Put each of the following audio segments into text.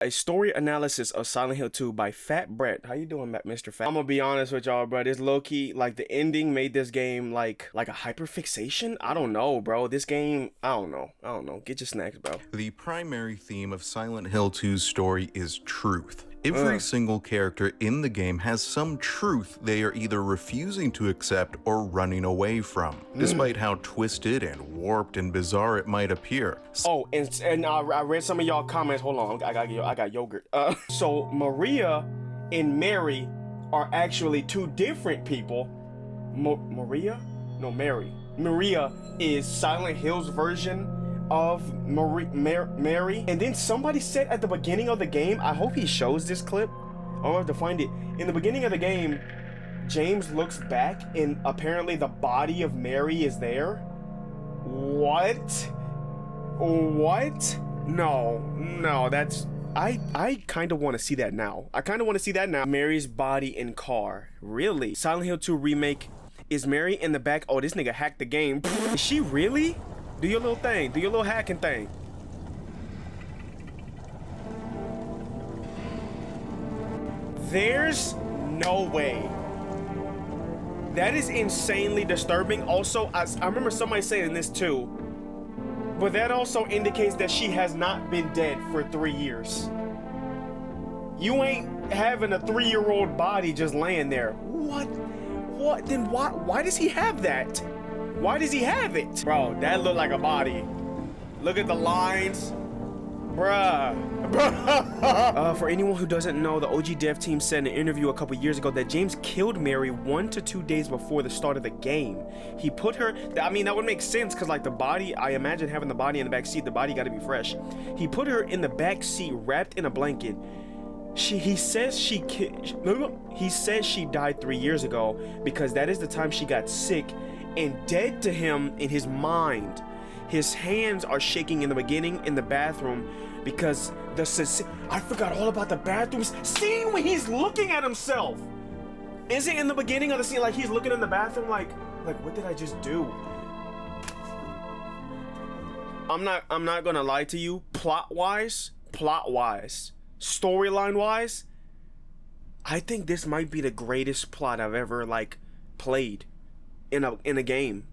A story analysis of Silent Hill 2 by Fat Brett. How you doing, Mr. Fat? I'm gonna be honest with y'all, bro. This low-key, like, the ending made this game like a hyperfixation. I don't know, bro. This game, I don't know. Get your snacks, bro. The primary theme of Silent Hill 2's story is truth. Every single character in the game has some truth they are either refusing to accept or running away from, despite how twisted and warped and bizarre it might appear. Oh, and I read some of y'all comments. Hold on, I got yogurt. So Maria and Mary are actually two different people. Maria? No, Mary. Maria is Silent Hill's version of Mary. And then somebody said at the beginning of the game, I hope he shows this clip, I'll have to find it. In the beginning of the game, James looks back and apparently the body of Mary is there. What? No, that's, I kind of want to see that now. Mary's body in car. Really? Silent Hill 2 remake. Is Mary in the back? Oh, this nigga hacked the game. Is she really? Do your little thing. Do your little hacking thing. There's no way. That is insanely disturbing. Also, I remember somebody saying this too, but that also indicates that she has not been dead for 3 years. You ain't having a 3-year-old body just laying there. What? Then why does he have that? Why does he have it? Bro, that looked like a body. Look at the lines. Bruh. For anyone who doesn't know, the OG dev team said in an interview a couple years ago that James killed Mary 1 to 2 days before the start of the game. He put her, I mean, that would make sense because like the body, I imagine having the body in the back seat, the body got to be fresh. He put her in the back seat wrapped in a blanket. He says she died 3 years ago because that is the time she got sick and dead to him in his mind. His hands are shaking in the beginning in the bathroom because I forgot all about the bathroom scene when he's looking at himself. Is it in the beginning of the scene like he's looking in the bathroom like what did I just do? I'm not gonna lie to you. Plot wise, storyline wise, I think this might be the greatest plot I've ever like played in a game.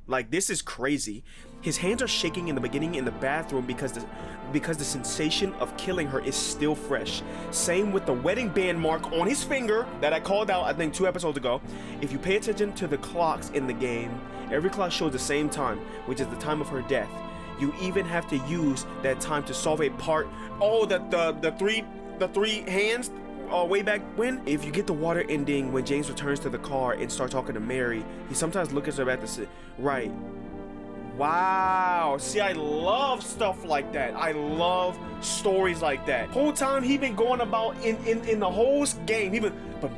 Like, this is crazy. His hands are shaking in the beginning in the bathroom because the sensation of killing her is still fresh. Same with the wedding band mark on his finger that I called out I think 2 episodes ago. If you pay attention to the clocks in the game, every clock shows the same time, which is the time of her death. You even have to use that time to solve a part. Oh, the three hands. Way back when, if you get the water ending when James returns to the car and starts talking to Mary, he sometimes looks at her at the right. Wow. See, I love stuff like that. I love stories like that. Whole time he been going about in the whole game. But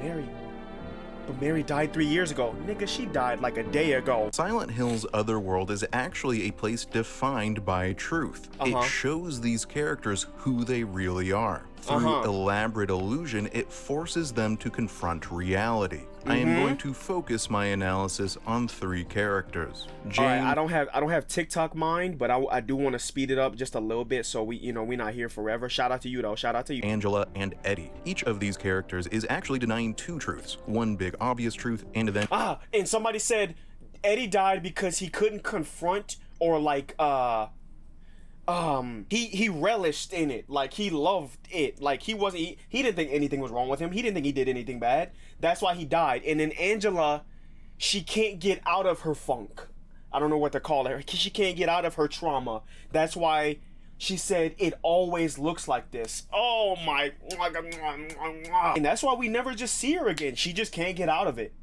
Mary died 3 years ago. Nigga, she died like a day ago. Silent Hill's otherworld is actually a place defined by truth. It shows these characters who they really are. Through elaborate illusion, it forces them to confront reality. I am going to focus my analysis on 3 characters. All right, I don't have TikTok mind, but I do want to speed it up just a little bit so we're not here forever. Shout out to you though. Shout out to you. Angela and Eddie. Each of these characters is actually denying 2 truths. One big obvious truth and then and somebody said Eddie died because he couldn't confront or like he relished in it, like he loved it, like he didn't think anything was wrong with him, he didn't think he did anything bad. That's why he died. And then Angela, she can't get out of her funk. I don't know what to call her. She can't get out of her trauma. That's why she said it always looks like this. Oh my God. And that's why we never just see her again. She just can't get out of it.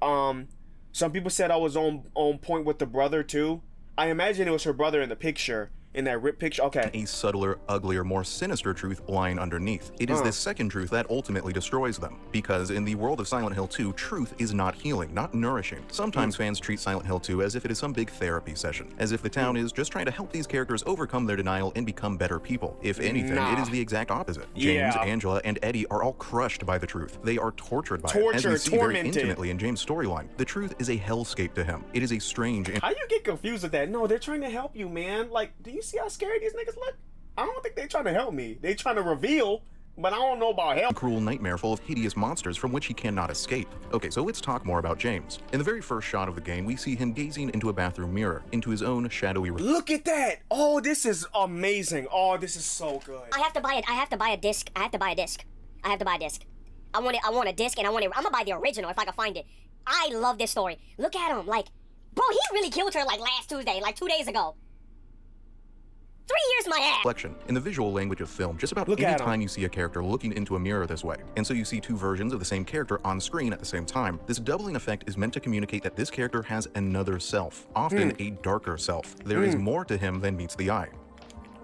Some people said I was on point with the brother too. I imagine it was her brother in the picture, in that ripped picture. Okay. A subtler, uglier, more sinister truth lying underneath. It is this second truth that ultimately destroys them. Because in the world of Silent Hill 2, truth is not healing, not nourishing. Sometimes fans treat Silent Hill 2 as if it is some big therapy session, as if the town is just trying to help these characters overcome their denial and become better people. If anything, it is the exact opposite. James, Angela, and Eddie are all crushed by the truth. They are tortured by it, as we see very intimately in James' storyline. The truth is a hellscape to him. It is a strange... How you get confused with that? No, they're trying to help you, man. Like, do you see how scary these niggas look? I don't think they're trying to help me. They're trying to reveal, but I don't know about help. A cruel nightmare full of hideous monsters from which he cannot escape. Okay, so let's talk more about James. In the very first shot of the game, we see him gazing into a bathroom mirror, into his own shadowy... Look at that! Oh, this is amazing. Oh, this is so good. I have to buy it. I have to buy a disc. I want it. I want a disc, and I'm gonna buy the original if I can find it. I love this story. Look at him, like, bro, he really killed her like last Tuesday, like 2 days ago. 3 years my ass. Reflection. In the visual language of film, just about any time you see a character looking into a mirror this way, and so you see two versions of the same character on screen at the same time, this doubling effect is meant to communicate that this character has another self, often a darker self. There is more to him than meets the eye.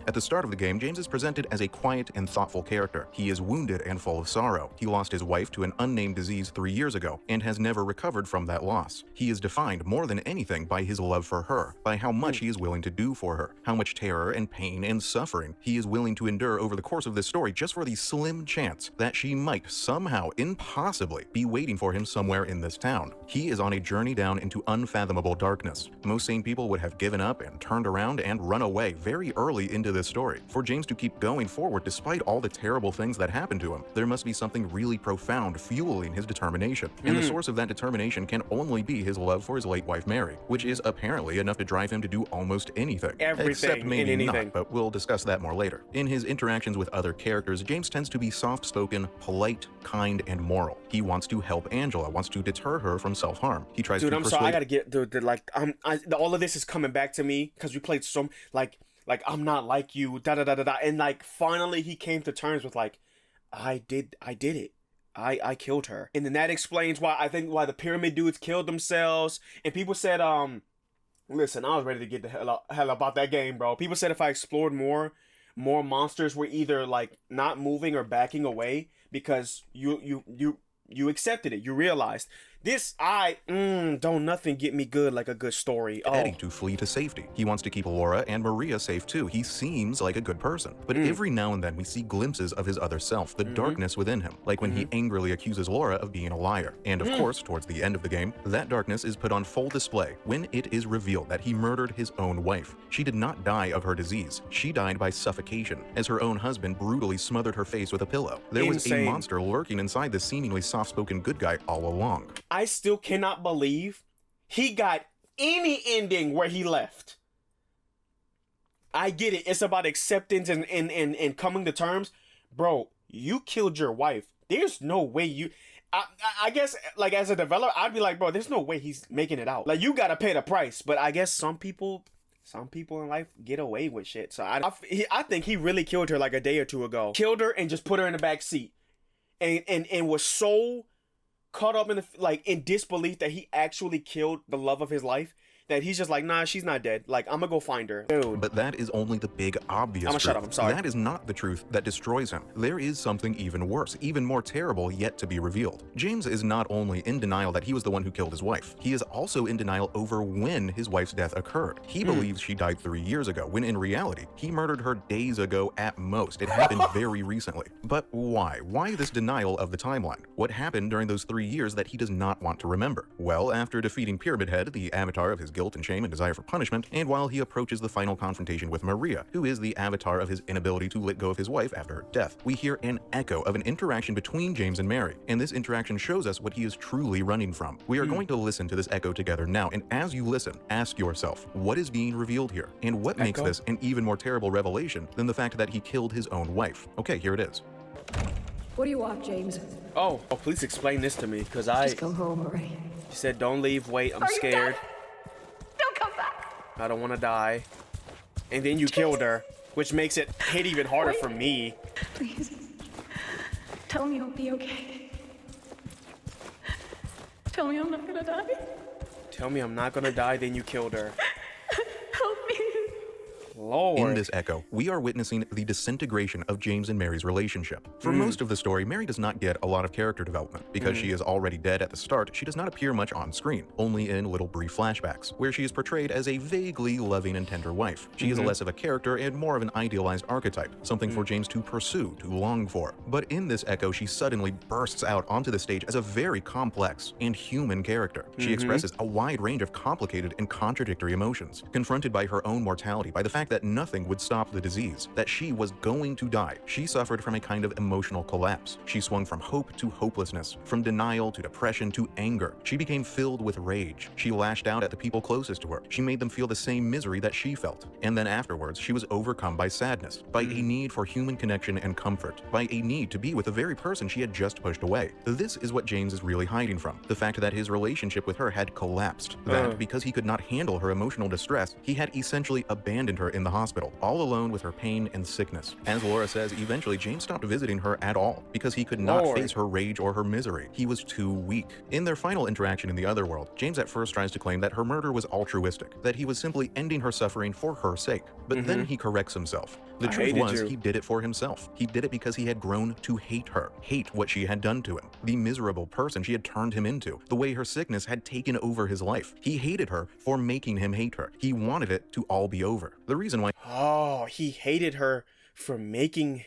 At the start of the game, James is presented as a quiet and thoughtful character. He is wounded and full of sorrow. He lost his wife to an unnamed disease 3 years ago and has never recovered from that loss. He is defined more than anything by his love for her, by how much he is willing to do for her, how much terror and pain and suffering he is willing to endure over the course of this story just for the slim chance that she might somehow, impossibly, be waiting for him somewhere in this town. He is on a journey down into unfathomable darkness. Most sane people would have given up and turned around and run away very early into this story. For James to keep going forward despite all the terrible things that happened to him, there must be something really profound fueling his determination. And the source of that determination can only be his love for his late wife Mary, which is apparently enough to drive him to do almost anything. Except maybe not, but we'll discuss that more later. In his interactions with other characters, James tends to be soft-spoken, polite, kind, and moral. He wants to help Angela, wants to deter her from self-harm. He tries to persuade... I'm sorry, I gotta get, like, all of this is coming back to me, because we played some, like, I'm not like you, da-da-da-da-da, and, like, finally he came to terms with, like, I did it. I killed her. And then that explains why the pyramid dudes killed themselves, and people said, listen, I was ready to get the hell about that game, bro. People said if I explored more monsters were either, like, not moving or backing away, because you accepted it, you realized. Don't nothing get me good like a good story. Eddie to flee to safety. He wants to keep Laura and Maria safe too. He seems like a good person. But every now and then we see glimpses of his other self, the darkness within him, like when he angrily accuses Laura of being a liar. And of course, towards the end of the game, that darkness is put on full display when it is revealed that he murdered his own wife. She did not die of her disease. She died by suffocation, as her own husband brutally smothered her face with a pillow. There was a monster lurking inside this seemingly soft-spoken good guy all along. I still cannot believe he got any ending where he left. I get it. It's about acceptance and coming to terms. Bro, you killed your wife. There's no way you... I guess, like, as a developer, I'd be like, bro, there's no way he's making it out. Like, you gotta pay the price. But I guess some people in life get away with shit. So I think he really killed her like a day or two ago. Killed her and just put her in the back seat. And was so... caught up in disbelief that he actually killed the love of his life, that he's just like, nah, she's not dead. Like, I'm gonna go find her. Dude. But that is only the big obvious truth. Shut up, I'm sorry. That is not the truth that destroys him. There is something even worse, even more terrible yet to be revealed. James is not only in denial that he was the one who killed his wife, he is also in denial over when his wife's death occurred. He believes she died 3 years ago, when in reality, he murdered her days ago at most. It happened very recently. But why? Why this denial of the timeline? What happened during those 3 years that he does not want to remember? Well, after defeating Pyramid Head, the avatar of his guilt and shame and desire for punishment, and while he approaches the final confrontation with Maria, who is the avatar of his inability to let go of his wife after her death, we hear an echo of an interaction between James and Mary, and this interaction shows us what he is truly running from. We are going to listen to this echo together now, and as you listen, ask yourself, what is being revealed here, and what makes this an even more terrible revelation than the fact that he killed his own wife? Okay, here it is. What do you want, James? Oh, please explain this to me, because Just go home already. You said don't leave, wait, I'm scared. Don't come back. I don't want to die. And then you killed her, which makes it hit even harder for me. Please. Tell me I'll be okay. Tell me I'm not gonna die. Tell me I'm not gonna die, then you killed her. Help me. Lord. In this echo, we are witnessing the disintegration of James and Mary's relationship. For most of the story, Mary does not get a lot of character development. Because she is already dead at the start, she does not appear much on screen, only in little brief flashbacks, where she is portrayed as a vaguely loving and tender wife. She is less of a character and more of an idealized archetype, something for James to pursue, to long for. But in this echo, she suddenly bursts out onto the stage as a very complex and human character. She expresses a wide range of complicated and contradictory emotions, confronted by her own mortality, by the fact that nothing would stop the disease, that she was going to die. She suffered from a kind of emotional collapse. She swung from hope to hopelessness, from denial to depression to anger. She became filled with rage. She lashed out at the people closest to her. She made them feel the same misery that she felt. And then afterwards, she was overcome by sadness, by a need for human connection and comfort, by a need to be with the very person she had just pushed away. This is what James is really hiding from. The fact that his relationship with her had collapsed. That, because he could not handle her emotional distress, he had essentially abandoned her in the hospital, all alone with her pain and sickness. As Laura says, eventually James stopped visiting her at all, because he could not face her rage or her misery. He was too weak. In their final interaction in the other world, James at first tries to claim that her murder was altruistic, that he was simply ending her suffering for her sake. But then he corrects himself. The truth was, he did it for himself. He did it because he had grown to hate her, hate what she had done to him, the miserable person she had turned him into, the way her sickness had taken over his life. He hated her for making him hate her. He wanted it to all be over. The reason why— Oh, he hated her for making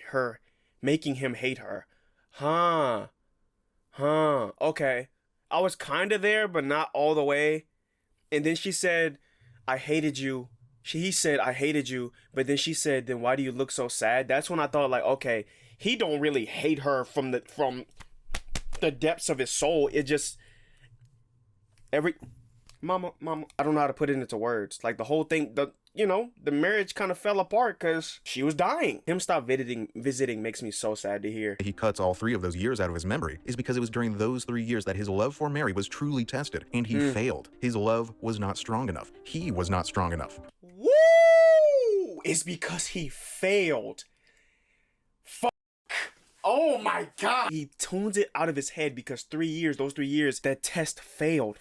him hate her. Huh. Okay. I was kind of there, but not all the way. And then she said, I hated you. He said, I hated you. But then she said, then why do you look so sad? That's when I thought, like, okay, he don't really hate her from the depths of his soul. It just, Mama, I don't know how to put it into words. Like, the whole thing, the marriage kind of fell apart because she was dying. Him stop visiting makes me so sad to hear. He cuts all 3 of those years out of his memory is because it was during those 3 years that his love for Mary was truly tested, and he failed. His love was not strong enough. He was not strong enough. Woo! It's because he failed. Fuck. Oh my God. He tunes it out of his head because those 3 years, that test failed.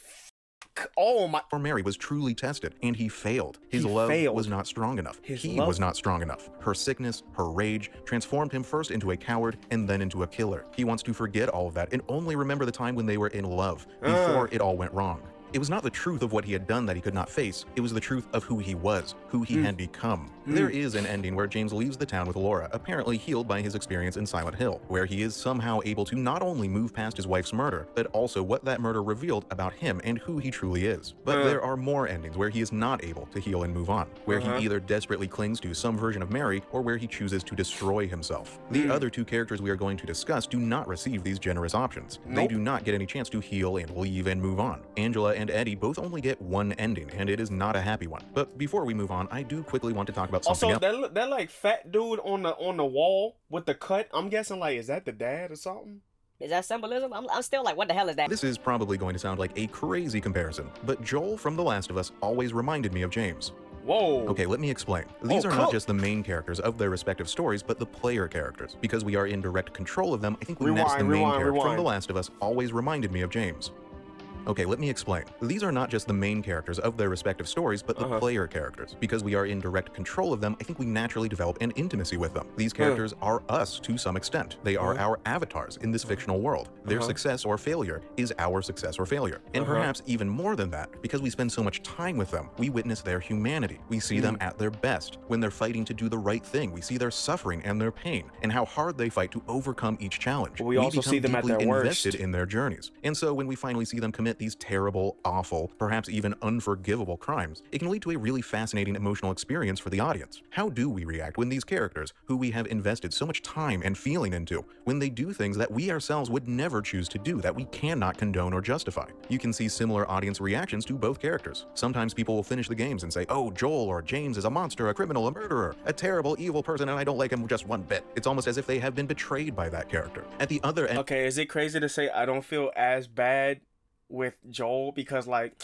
Oh my. For Mary was truly tested, and he failed. His love was not strong enough. He was not strong enough. Her sickness, her rage, transformed him first into a coward and then into a killer. He wants to forget all of that and only remember the time when they were in love, before it all went wrong. It was not the truth of what he had done that he could not face. It was the truth of who he was, who he had become. There is an ending where James leaves the town with Laura, apparently healed by his experience in Silent Hill, where he is somehow able to not only move past his wife's murder, but also what that murder revealed about him and who he truly is. But there are more endings where he is not able to heal and move on, where he either desperately clings to some version of Mary or where he chooses to destroy himself. The other 2 characters we are going to discuss do not receive these generous options. They do not get any chance to heal and leave and move on. Angela and Eddie both only get one ending, and it is not a happy one. But before we move on, I do quickly want to talk about something else. Also, that like fat dude on the wall with the cut, I'm guessing, like, is that the dad or something? Is that symbolism? I'm still like, what the hell is that? This is probably going to sound like a crazy comparison, but Joel from The Last of Us always reminded me of James. Whoa. Okay, let me explain. These are not just the main characters of their respective stories, but the player characters. Because we are in direct control of them, I think the main character from The Last of Us always reminded me of James. Okay, let me explain. These are not just the main characters of their respective stories, but the player characters. Because we are in direct control of them, I think we naturally develop an intimacy with them. These characters are us to some extent. They are our avatars in this fictional world. Their success or failure is our success or failure. And perhaps even more than that, because we spend so much time with them, we witness their humanity. We see them at their best. When they're fighting to do the right thing, we see their suffering and their pain, and how hard they fight to overcome each challenge. We also see them at their worst. Invested in their journeys. And so when we finally see them commit these terrible, awful, perhaps even unforgivable crimes, it can lead to a really fascinating emotional experience for the audience. How do we react when these characters, who we have invested so much time and feeling into, when they do things that we ourselves would never choose to do, that we cannot condone or justify? You can see similar audience reactions to both characters. Sometimes people will finish the games and say, oh, Joel or James is a monster, a criminal, a murderer, a terrible, evil person, and I don't like him just one bit. It's almost as if they have been betrayed by that character. At the other end— Okay, is it crazy to say I don't feel as bad with Joel? Because, like,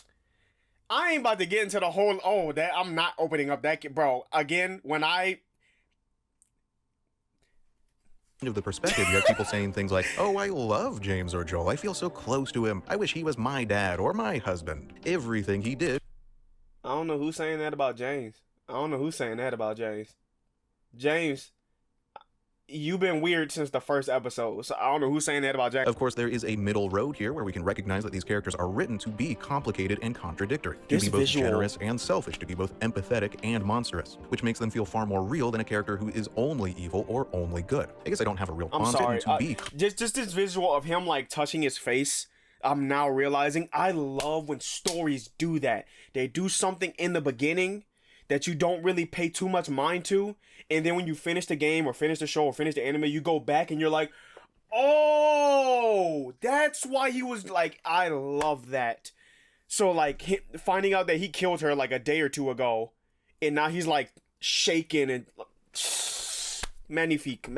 I ain't about to get into the whole, that I'm not opening up that, bro. Again, when of the perspective, you have people saying things like, oh, I love James or Joel. I feel so close to him. I wish he was my dad or my husband. Everything he did. I don't know who's saying that about James. James, you've been weird since the first episode, so I don't know who's saying that about James. Of course, there is a middle road here where we can recognize that these characters are written to be complicated and contradictory, to be both generous and selfish, to be both empathetic and monstrous, which makes them feel far more real than a character who is only evil or only good. I guess I don't have a real content to be. Just this visual of him like touching his face, I'm now realizing I love when stories do that. They do something in the beginning that you don't really pay too much mind to, and then when you finish the game or finish the show or finish the anime, you go back and you're like, oh, that's why he was like, I love that. So like finding out that he killed her like a day or two ago, and now he's like shaking and magnifique.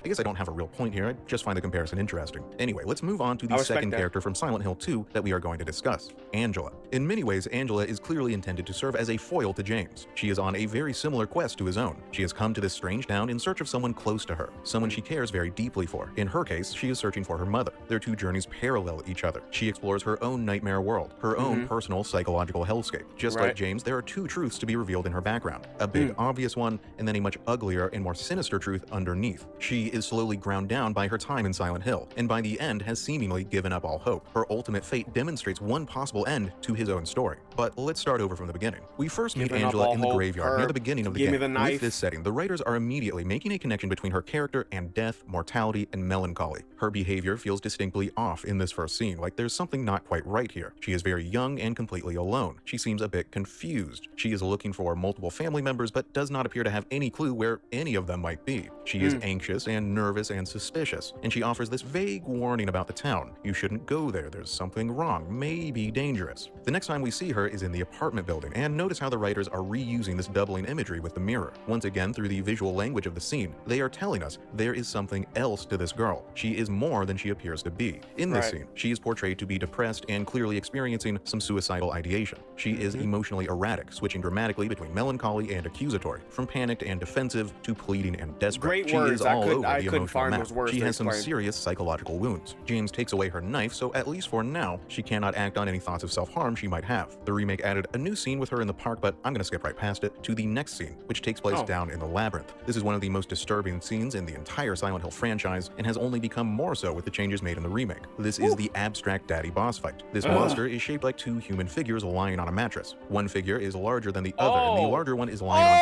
I guess I don't have a real point here. I just find the comparison interesting. Anyway, let's move on to the second character from Silent Hill 2 that we are going to discuss, Angela. In many ways, Angela is clearly intended to serve as a foil to James. She is on a very similar quest to his own. She has come to this strange town in search of someone close to her, someone she cares very deeply for. In her case, she is searching for her mother. Their two journeys parallel each other. She explores her own nightmare world, her own personal psychological hellscape. Just like James, there are two truths to be revealed in her background. A big obvious one, and then a much uglier and more sinister truth underneath. She is slowly ground down by her time in Silent Hill, and by the end has seemingly given up all hope. Her ultimate fate demonstrates one possible end to his own story. But let's start over from the beginning. We first meet Angela in the graveyard near the beginning of the game. With this setting, the writers are immediately making a connection between her character and death, mortality, and melancholy. Her behavior feels distinctly off in this first scene, like there's something not quite right here. She is very young and completely alone. She seems a bit confused. She is looking for multiple family members, but does not appear to have any clue where any of them might be. She is anxious and nervous and suspicious, and she offers this vague warning about the town. You shouldn't go there, there's something wrong, maybe dangerous. The next time we see her is in the apartment building, and notice how the writers are reusing this doubling imagery with the mirror. Once again, through the visual language of the scene, they are telling us there is something else to this girl. She is more than she appears to be. In this scene, she is portrayed to be depressed and clearly experiencing some suicidal ideation. She is emotionally erratic, switching dramatically between melancholy and accusatory, from panicked and defensive to pleading and desperate. She is all over the emotional map. She has some serious psychological wounds. James takes away her knife, so at least for now, she cannot act on any thoughts of self-harm she might have. The remake added a new scene with her in the park, but I'm gonna skip right past it to the next scene, which takes place down in the labyrinth. This is one of the most disturbing scenes in the entire Silent Hill franchise, and has only become more so with the changes made in the remake. This is the abstract daddy boss fight. This monster is shaped like two human figures lying on a mattress. One figure is larger than the other, and the larger one is lying on...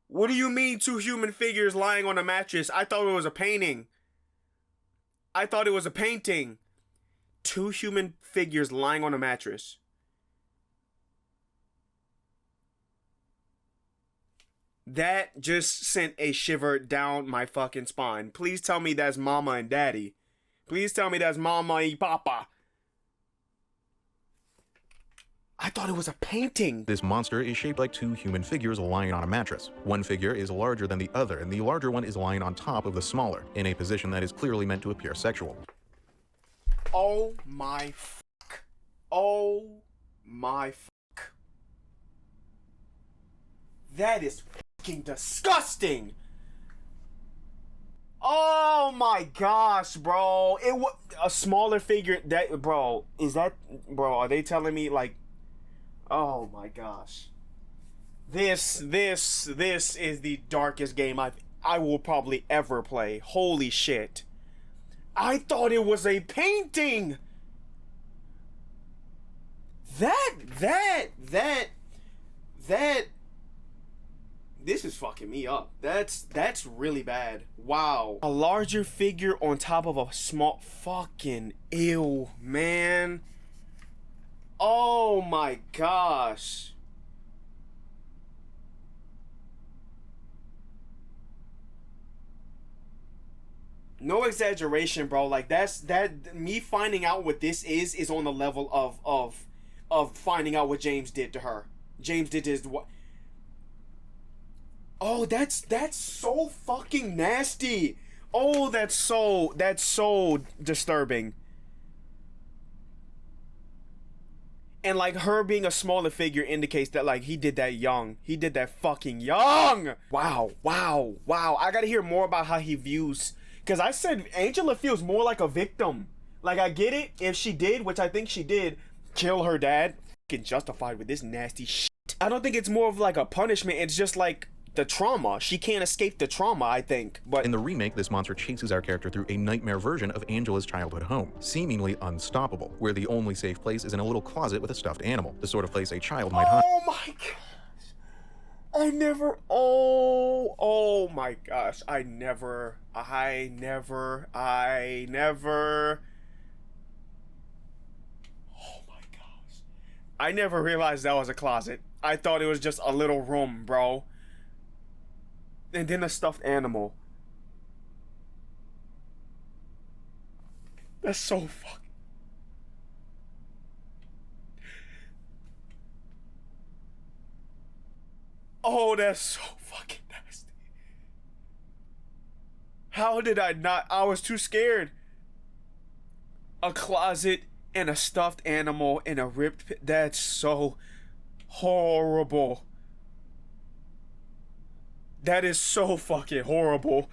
What do you mean two human figures lying on a mattress? I thought it was a painting. I thought it was a painting. Two human figures lying on a mattress. That just sent a shiver down my fucking spine. Please tell me that's mama and daddy. Please tell me that's mama and papa. I thought it was a painting. This monster is shaped like two human figures lying on a mattress. One figure is larger than the other, and the larger one is lying on top of the smaller, in a position that is clearly meant to appear sexual. Oh my fuck. Oh my fuck. That is fucking disgusting. Oh my gosh, bro. It was a smaller figure. That, bro, is that, bro, are they telling me like, oh my gosh. This is the darkest game I will probably ever play. Holy shit. I thought it was a painting. This is fucking me up. That's really bad. Wow. A larger figure on top of a small fucking ew, man. Oh my gosh. No exaggeration, bro. Like that me finding out what this is on the level of finding out what James did to her. James did his what? Oh, that's so fucking nasty. Oh, that's so disturbing. And like her being a smaller figure indicates that like he did that young. He did that fucking young. Wow. I gotta hear more about how he views. Because I said Angela feels more like a victim. Like I get it if she did, which I think she did, kill her dad. Fucking justified with this nasty shit. I don't think it's more of like a punishment. It's just like the trauma. She can't escape the trauma, I think. But in the remake, this monster chases our character through a nightmare version of Angela's childhood home, seemingly unstoppable, where the only safe place is in a little closet with a stuffed animal, the sort of place a child might hide. Oh my gosh. Oh my gosh. I never. Oh my god. I never realized that was a closet. I thought it was just a little room, bro. And then a stuffed animal. That's so fucking... Oh, that's so fucking nasty. How did I not? I was too scared. A closet and a stuffed animal in a ripped pit. That's so horrible. That is so fucking horrible.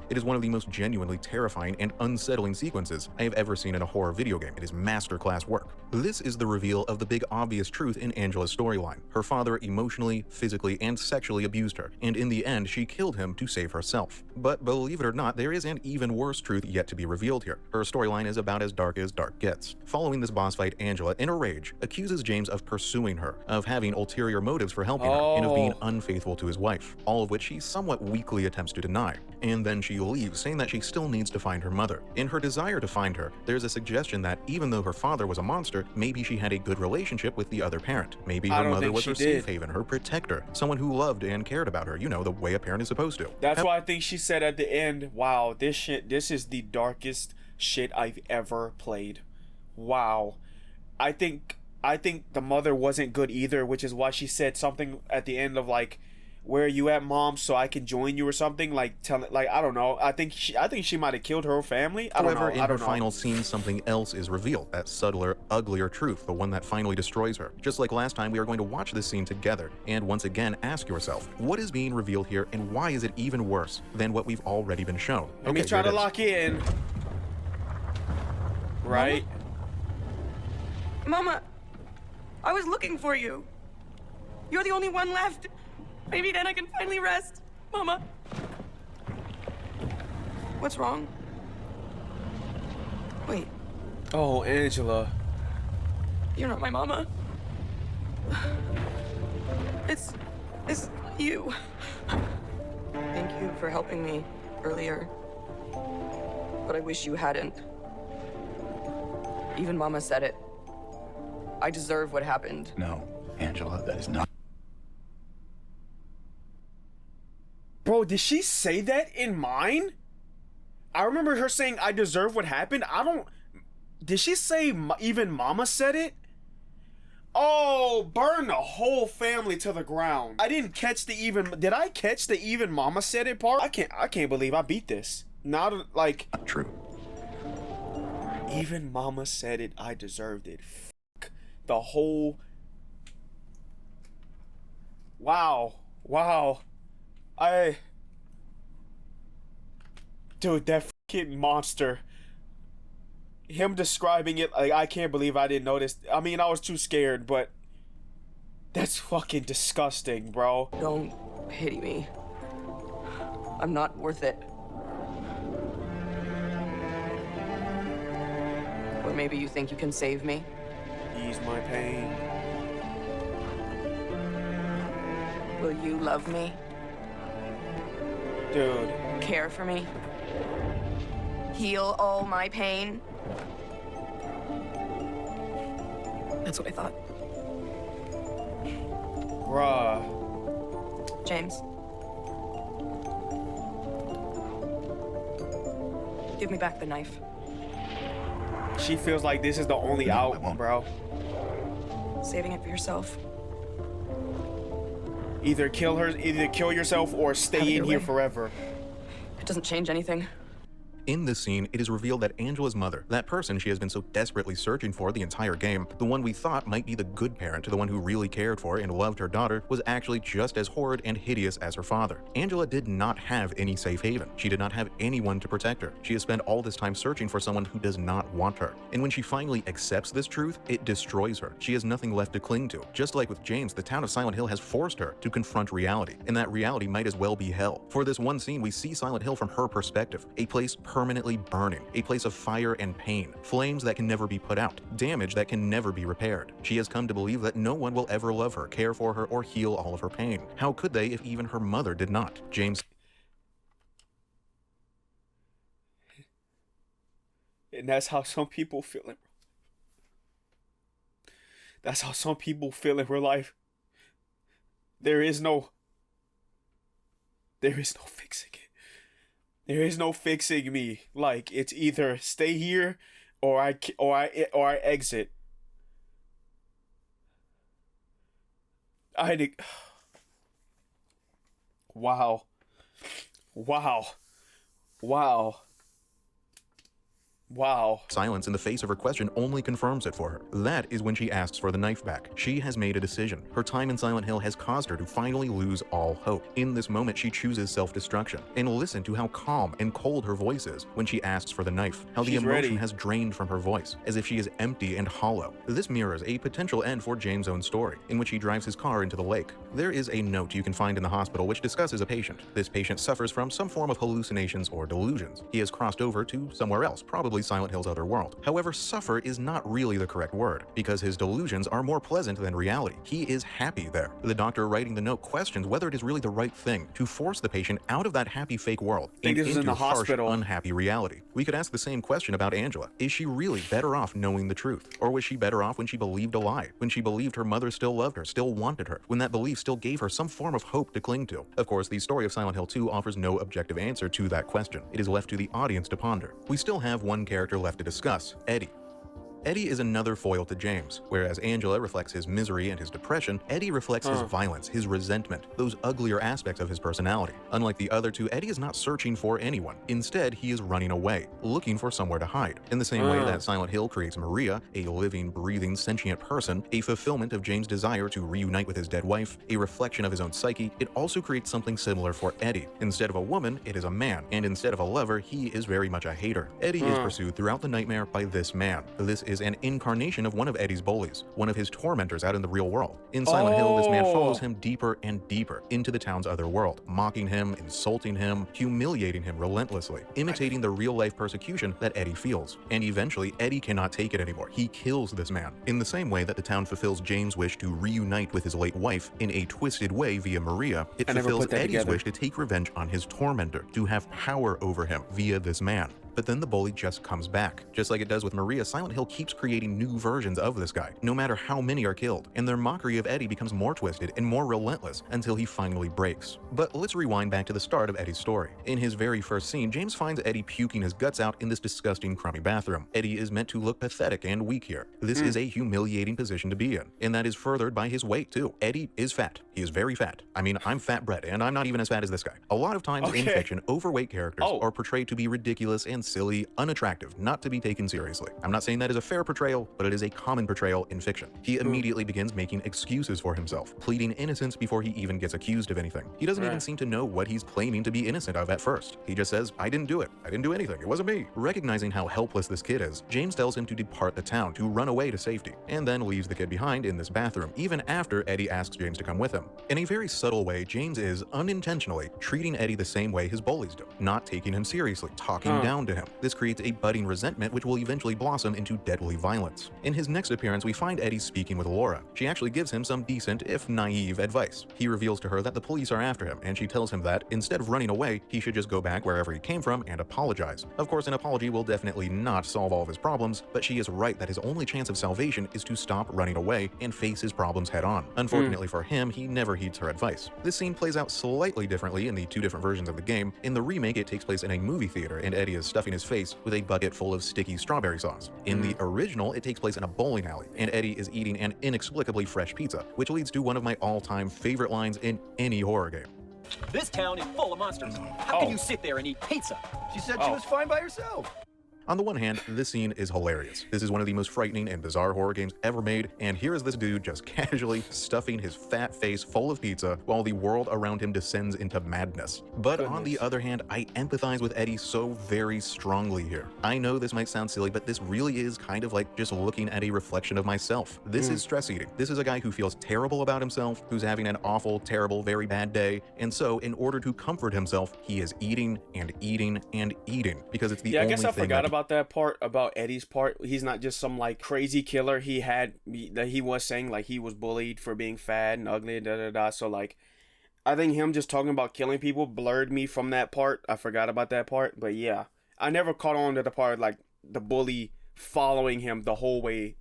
It is one of the most genuinely terrifying and unsettling sequences I have ever seen in a horror video game. It is masterclass work. This is the reveal of the big obvious truth in Angela's storyline. Her father emotionally, physically, and sexually abused her, and in the end, she killed him to save herself. But believe it or not, there is an even worse truth yet to be revealed here. Her storyline is about as dark gets. Following this boss fight, Angela, in a rage, accuses James of pursuing her, of having ulterior motives for helping her, and of being unfaithful to his wife, all of which he somewhat weakly attempts to deny. And then she leaves, saying that she still needs to find her mother. In her desire to find her, there's a suggestion that even though her father was a monster, maybe she had a good relationship with the other parent. Maybe her mother was her safe haven, her protector, someone who loved and cared about her, you know, the way a parent is supposed to. That's why I think she said at the end, wow, this is the darkest shit I've ever played. Wow. I think the mother wasn't good either, which is why she said something at the end of like, where are you at, mom, so I can join you or something, like I don't know. I think she might have killed her family. However, in her final scene, something else is revealed, that subtler, uglier truth, the one that finally destroys her. Just like last time, we are going to watch this scene together, and once again ask yourself, what is being revealed here, and why is it even worse than what we've already been shown? Let me try to lock in. Right? Mama, I was looking for you. You're the only one left. Maybe then I can finally rest. Mama. What's wrong? Wait. Oh, Angela. You're not my mama. It's you. Thank you for helping me earlier. But I wish you hadn't. Even Mama said it. I deserve what happened. No, Angela, that is not. Bro, did she say that in mine? I remember her saying, I deserve what happened. Did she say even Mama said it? Oh, burn the whole family to the ground. I didn't catch did I catch the even Mama said it part? I can't believe I beat this. Not True. Even Mama said it, I deserved it. Fuck the whole... Wow. Dude, that fucking monster. Him describing it, like, I can't believe I didn't notice. I mean, I was too scared, but that's fucking disgusting, bro. Don't pity me. I'm not worth it. Or maybe you think you can save me? Ease my pain. Will you love me? Dude. Care for me? Heal all my pain? That's what I thought. Bruh. James. Give me back the knife. She feels like this is the only out, bro. Saving it for yourself. Either kill yourself or stay in here forever. It doesn't change anything. In this scene, it is revealed that Angela's mother, that person she has been so desperately searching for the entire game, the one we thought might be the good parent, the one who really cared for and loved her daughter, was actually just as horrid and hideous as her father. Angela did not have any safe haven. She did not have anyone to protect her. She has spent all this time searching for someone who does not want her. And when she finally accepts this truth, it destroys her. She has nothing left to cling to. Just like with James, the town of Silent Hill has forced her to confront reality, and that reality might as well be hell. For this one scene, we see Silent Hill from her perspective, a place permanently burning, a place of fire and pain, flames that can never be put out, damage that can never be repaired. She has come to believe that no one will ever love her, care for her, or heal all of her pain. How could they if even her mother did not? James. And that's how some people feel it. That's how some people feel in real life. There is no fixing it. There is no fixing me. Like, it's either stay here or I exit. Wow. Wow. Wow. Wow. Silence in the face of her question only confirms it for her. That is when she asks for the knife back. She has made a decision. Her time in Silent Hill has caused her to finally lose all hope. In this moment, she chooses self-destruction. And listen to how calm and cold her voice is when she asks for the knife. How the emotion has drained from her voice, as if she is empty and hollow. This mirrors a potential end for James' own story, in which he drives his car into the lake. There is a note you can find in the hospital which discusses a patient. This patient suffers from some form of hallucinations or delusions. He has crossed over to somewhere else, probably Silent Hill's other world. However, suffer is not really the correct word, because his delusions are more pleasant than reality. He is happy there. The doctor writing the note questions whether it is really the right thing to force the patient out of that happy fake world and into harsh, unhappy reality. We could ask the same question about Angela. Is she really better off knowing the truth? Or was she better off when she believed a lie? When she believed her mother still loved her, still wanted her? When that belief still gave her some form of hope to cling to? Of course, the story of Silent Hill 2 offers no objective answer to that question. It is left to the audience to ponder. We still have one character left to discuss, Eddie. Eddie is another foil to James. Whereas Angela reflects his misery and his depression, Eddie reflects his violence, his resentment, those uglier aspects of his personality. Unlike the other two, Eddie is not searching for anyone. Instead, he is running away, looking for somewhere to hide. In the same way that Silent Hill creates Maria, a living, breathing, sentient person, a fulfillment of James' desire to reunite with his dead wife, a reflection of his own psyche, it also creates something similar for Eddie. Instead of a woman, it is a man, and instead of a lover, he is very much a hater. Eddie is pursued throughout the nightmare by this man. This is an incarnation of one of Eddie's bullies, one of his tormentors out in the real world. In Silent Hill, this man follows him deeper and deeper into the town's other world, mocking him, insulting him, humiliating him relentlessly, imitating the real-life persecution that Eddie feels. And eventually, Eddie cannot take it anymore. He kills this man. In the same way that the town fulfills James' wish to reunite with his late wife in a twisted way via Maria, it fulfills Eddie's wish to take revenge on his tormentor, to have power over him via this man. But then the bully just comes back. Just like it does with Maria, Silent Hill keeps creating new versions of this guy, no matter how many are killed, and their mockery of Eddie becomes more twisted and more relentless until he finally breaks. But let's rewind back to the start of Eddie's story. In his very first scene, James finds Eddie puking his guts out in this disgusting, crummy bathroom. Eddie is meant to look pathetic and weak here. This is a humiliating position to be in, and that is furthered by his weight too. Eddie is fat. He is very fat. I mean, I'm fat bred, and I'm not even as fat as this guy. A lot of times in fiction, overweight characters are portrayed to be ridiculous and silly, unattractive, not to be taken seriously. I'm not saying that is a fair portrayal, but it is a common portrayal in fiction. He immediately begins making excuses for himself, pleading innocence before he even gets accused of anything. He doesn't even seem to know what he's claiming to be innocent of at first. He just says, I didn't do it. I didn't do anything. It wasn't me. Recognizing how helpless this kid is, James tells him to depart the town, to run away to safety, and then leaves the kid behind in this bathroom, even after Eddie asks James to come with him. In a very subtle way, James is, unintentionally, treating Eddie the same way his bullies do, not taking him seriously, talking down to him. This creates a budding resentment which will eventually blossom into deadly violence. In his next appearance, we find Eddie speaking with Laura. She actually gives him some decent, if naive, advice. He reveals to her that the police are after him, and she tells him that, instead of running away, he should just go back wherever he came from and apologize. Of course, an apology will definitely not solve all of his problems, but she is right that his only chance of salvation is to stop running away and face his problems head on. Unfortunately for him, he never heeds her advice. This scene plays out slightly differently in the two different versions of the game. In the remake, it takes place in a movie theater, and Eddie is stuffing his face with a bucket full of sticky strawberry sauce. In the original, it takes place in a bowling alley, and Eddie is eating an inexplicably fresh pizza, which leads to one of my all-time favorite lines in any horror game. This town is full of monsters. How can you sit there and eat pizza? She said she was fine by herself. On the one hand, this scene is hilarious. This is one of the most frightening and bizarre horror games ever made, and here is this dude just casually stuffing his fat face full of pizza while the world around him descends into madness. But on the other hand, I empathize with Eddie so very strongly here. I know this might sound silly, but this really is kind of like just looking at a reflection of myself. This is stress eating. This is a guy who feels terrible about himself, who's having an awful, terrible, very bad day, and so in order to comfort himself, he is eating and eating and eating because it's the only thing. I forgot about that part, about Eddie's part. He's not just some like crazy killer. That he was saying like he was bullied for being fat and ugly, so like I think him just talking about killing people blurred me from that part. I forgot about that part, but yeah, I never caught on to the part like the bully following him the whole way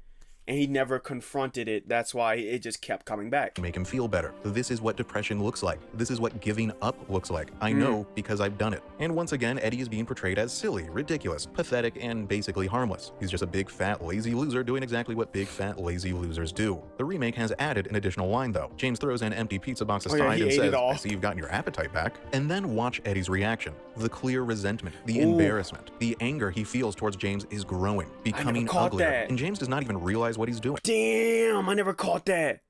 and he never confronted it. That's why it just kept coming back. Make him feel better. This is what depression looks like. This is what giving up looks like. I know because I've done it. And once again, Eddie is being portrayed as silly, ridiculous, pathetic, and basically harmless. He's just a big, fat, lazy loser doing exactly what big, fat, lazy losers do. The remake has added an additional line, though. James throws an empty pizza box aside and says, I see you've gotten your appetite back. And then watch Eddie's reaction. The clear resentment, the embarrassment, the anger he feels towards James is growing, becoming uglier. And James does not even realize what he's doing. Damn, I never caught that.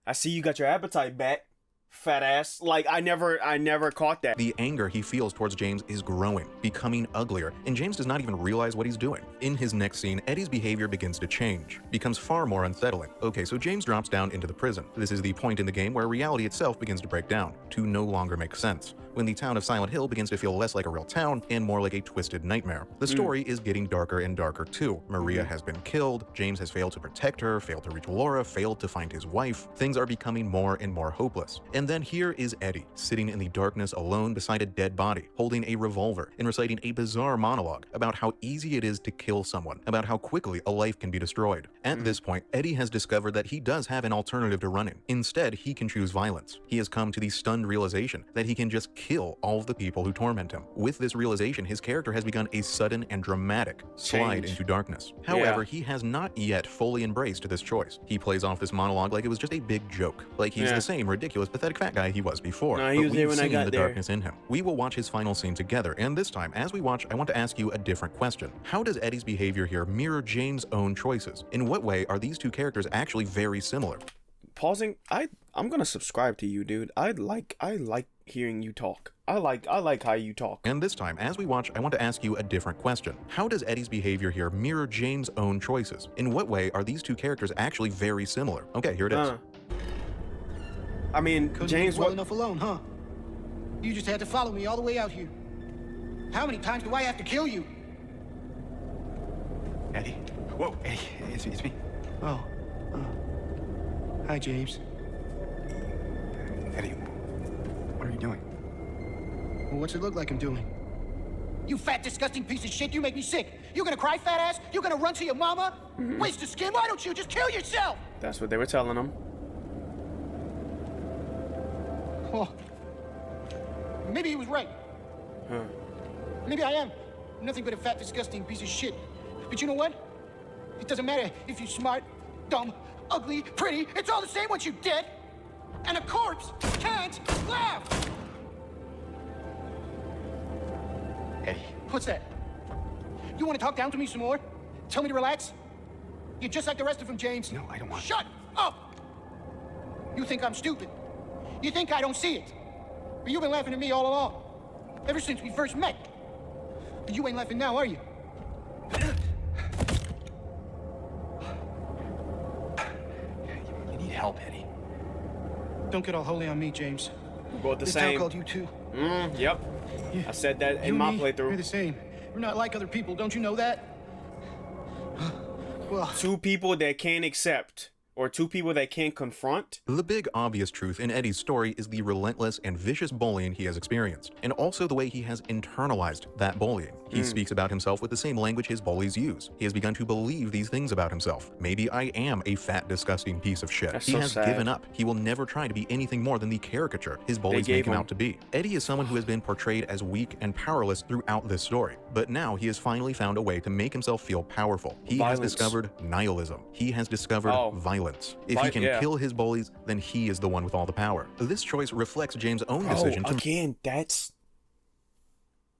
I see you got your appetite back, fat ass. Like, I never caught that. The anger he feels towards James is growing, becoming uglier, and James does not even realize what he's doing. In his next scene, Eddie's behavior begins to change, becomes far more unsettling. Okay, so James drops down into the prison. This is the point in the game where reality itself begins to break down, to no longer make sense, when the town of Silent Hill begins to feel less like a real town and more like a twisted nightmare. The story is getting darker and darker too. Maria has been killed, James has failed to protect her, failed to reach Laura, failed to find his wife. Things are becoming more and more hopeless. And then here is Eddie, sitting in the darkness alone beside a dead body, holding a revolver and reciting a bizarre monologue about how easy it is to kill someone, about how quickly a life can be destroyed. At this point, Eddie has discovered that he does have an alternative to running. Instead, he can choose violence. He has come to the stunned realization that he can just kill all of the people who torment him. With this realization, his character has begun a sudden and dramatic slide into darkness. However, he has not yet fully embraced this choice. He plays off this monologue like it was just a big joke, like he's the same ridiculous, pathetic fat guy he was before. No, he was there when I got the darkness in him. We will watch his final scene together, and this time, as we watch, I want to ask you a different question. How does Eddie's behavior here mirror James' own choices? In what way are these two characters actually very similar? Pausing, I'm gonna subscribe to you, dude. I like hearing you talk. I like how you talk. And this time, as we watch, I want to ask you a different question. How does Eddie's behavior here mirror James' own choices? In what way are these two characters actually very similar? Okay, here it is. I mean, James well enough alone, huh? You just had to follow me all the way out here. How many times do I have to kill you? Eddie. Whoa, Eddie, it's me. Oh. Hi, James. Eddie, what are you doing? Well, what's it look like I'm doing? You fat, disgusting piece of shit, you make me sick. You gonna cry, fat ass? You gonna run to your mama? Waste of skin, why don't you just kill yourself? That's what they were telling him. Well, maybe he was right. Maybe I am nothing but a fat, disgusting piece of shit. But you know what? It doesn't matter if you're smart, dumb, ugly, pretty. It's all the same once you're dead. And a corpse can't laugh. Eddie. What's that? You want to talk down to me some more? Tell me to relax? You're just like the rest of them, James. No, I don't want. Shut up! You think I'm stupid. You think I don't see it. But you've been laughing at me all along. Ever since we first met. But you ain't laughing now, are you? You need help, Eddie. Don't get all holy on me, James. We're both the This same. town called you too. Yep. I said that in You my and me, we're playthrough. the same. We're not like other people, don't you know that? Well, Two people that can't accept, or two people that can't confront. The big obvious truth in Eddie's story is the relentless and vicious bullying he has experienced, and also the way he has internalized that bullying. He speaks about himself with the same language his bullies use. He has begun to believe these things about himself. Maybe I am a fat, disgusting piece of shit. That's He so has sad. given up. He will never try to be anything more than the caricature his bullies gave make him him. out to be. Eddie is someone who has been portrayed as weak and powerless throughout this story, but now he has finally found a way to make himself feel powerful. He has Violence. discovered nihilism. He has discovered violence. If he can kill his bullies, then he is the one with all the power. This choice reflects James' own decision to Again,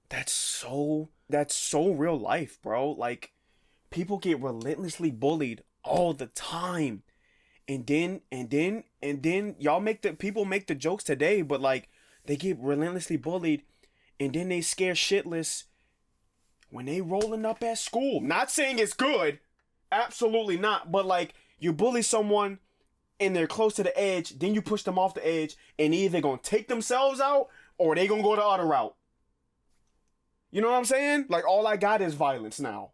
that's so real life, bro. Like, people get relentlessly bullied all the time. And then people make the jokes today, but like, they get relentlessly bullied and then they scare shitless when they rolling up at school. Not saying it's good. Absolutely not. But like, you bully someone and they're close to the edge, then you push them off the edge, and either gonna take themselves out or they gonna go the other route. You know what I'm saying? Like, all I got is violence now.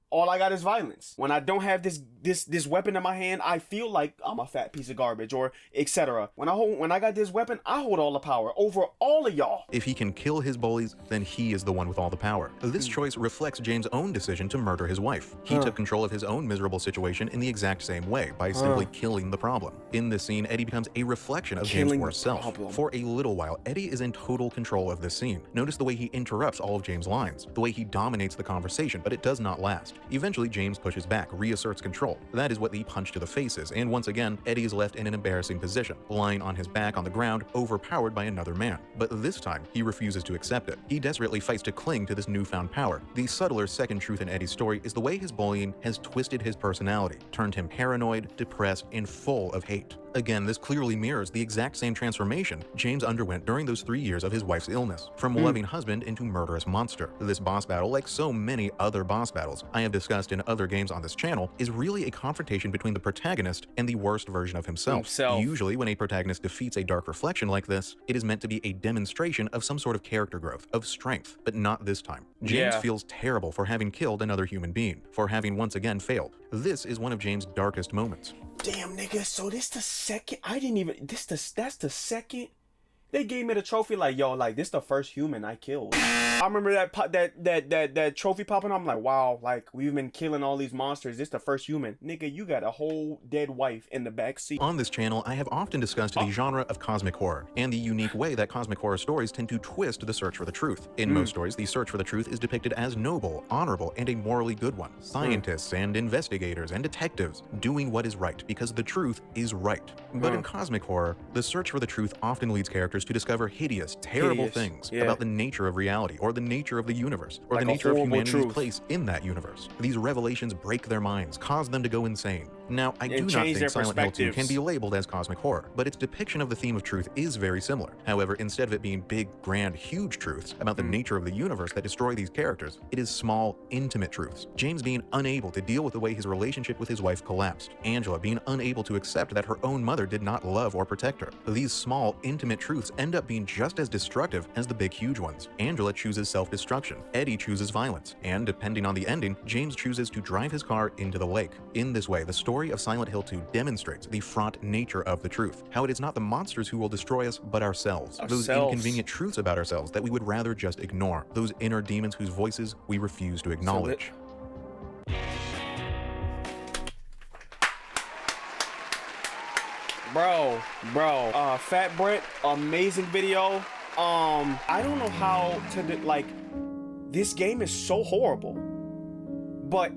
all I got is violence. When I don't have this weapon in my hand, I feel like I'm a fat piece of garbage, or etc. When I got this weapon, I hold all the power over all of y'all. If he can kill his bullies, then he is the one with all the power. This choice reflects James' own decision to murder his wife. He took control of his own miserable situation in the exact same way, by simply killing the problem. In this scene, Eddie becomes a reflection of James' worst self. For a little while, Eddie is in total control of this scene. Notice the way he interrupts all of James' lines, the way he dominates the conversation, but it does not last. Eventually, James pushes back, reasserts control. That is what the punch to the face is, and once again, Eddie is left in an embarrassing position, lying on his back on the ground, overpowered by another man. But this time, he refuses to accept it. He desperately fights to cling to this newfound power. The subtler second truth in Eddie's story is the way his bullying has twisted his personality, turned him paranoid, depressed, and full of hate. Again, this clearly mirrors the exact same transformation James underwent during those 3 years of his wife's illness, from loving husband into murderous monster. This boss battle, like so many other boss battles I have discussed in other games on this channel, is really a confrontation between the protagonist and the worst version of himself. Usually, when a protagonist defeats a dark reflection like this, it is meant to be a demonstration of some sort of character growth, of strength, but not this time. James feels terrible for having killed another human being, for having once again failed. This is one of James' darkest moments. Damn, nigga, so this the second, that's the second, they gave me the trophy, like, yo, like, this the first human I killed. I remember that trophy popping up, I'm like, wow, like, we've been killing all these monsters, this the first human. Nigga, you got a whole dead wife in the back seat. On this channel, I have often discussed the genre of cosmic horror, and the unique way that cosmic horror stories tend to twist the search for the truth. In most stories, the search for the truth is depicted as noble, honorable, and a morally good one. Scientists and investigators and detectives doing what is right, because the truth is right. But in cosmic horror, the search for the truth often leads characters to discover hideous, terrible things about the nature of reality, or the nature of the universe, or like the nature of humanity's truth. place in that universe. These revelations break their minds, cause them to go insane. Now, I do not change their think Silent Hill 2 can perspectives. be labeled as cosmic horror, but its depiction of the theme of truth is very similar. However, instead of it being big, grand, huge truths about the nature of the universe that destroy these characters, it is small, intimate truths. James being unable to deal with the way his relationship with his wife collapsed. Angela being unable to accept that her own mother did not love or protect her. These small, intimate truths end up being just as destructive as the big, huge ones. Angela chooses self-destruction. Eddie chooses violence. And depending on the ending, James chooses to drive his car into the lake. In this way, the story of Silent Hill 2 demonstrates the fraught nature of the truth. How it is not the monsters who will destroy us, but ourselves. Those inconvenient truths about ourselves that we would rather just ignore. Those inner demons whose voices we refuse to acknowledge. Bro, Fat Brett, amazing video. I don't know how to like, this game is so horrible, but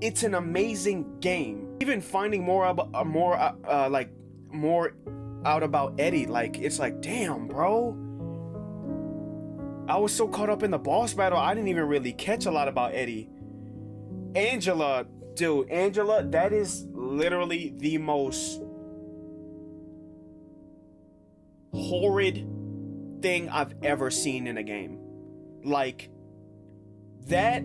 it's an amazing game. Even finding more out about Eddie, like, it's like, damn, bro. I was so caught up in the boss battle, I didn't even really catch a lot about Eddie. Angela, dude, that is literally the most horrid thing I've ever seen in a game. Like, that,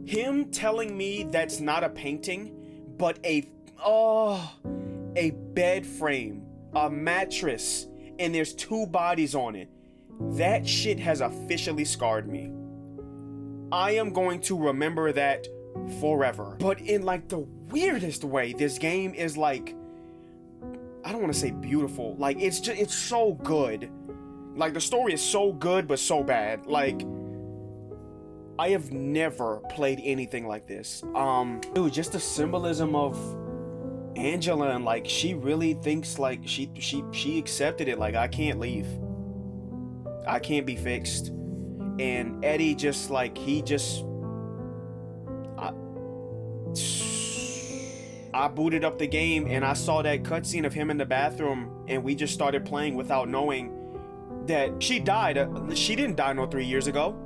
him telling me that's not a painting, but a bed frame, a mattress, and there's two bodies on it. That shit has officially scarred me. I am going to remember that forever. But in like the weirdest way, this game is like, I don't want to say beautiful, like, it's so good. Like, the story is so good but so bad. Like, I have never played anything like this. Dude, just the symbolism of Angela, and like, she really thinks like she accepted it, like, I can't leave, I can't be fixed. And Eddie just like, I booted up the game and I saw that cutscene of him in the bathroom, and we just started playing without knowing that she died. She didn't die no 3 years ago.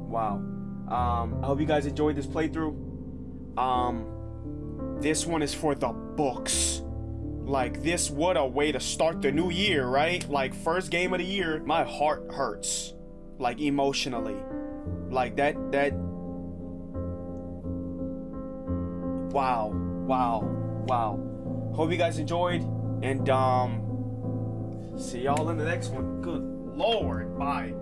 Wow. I hope you guys enjoyed this playthrough. This one is for the books. Like, this, what a way to start the new year, right? Like, first game of the year. My heart hurts, like, emotionally. Like, that wow. Hope you guys enjoyed, and see y'all in the next one. Good Lord, bye.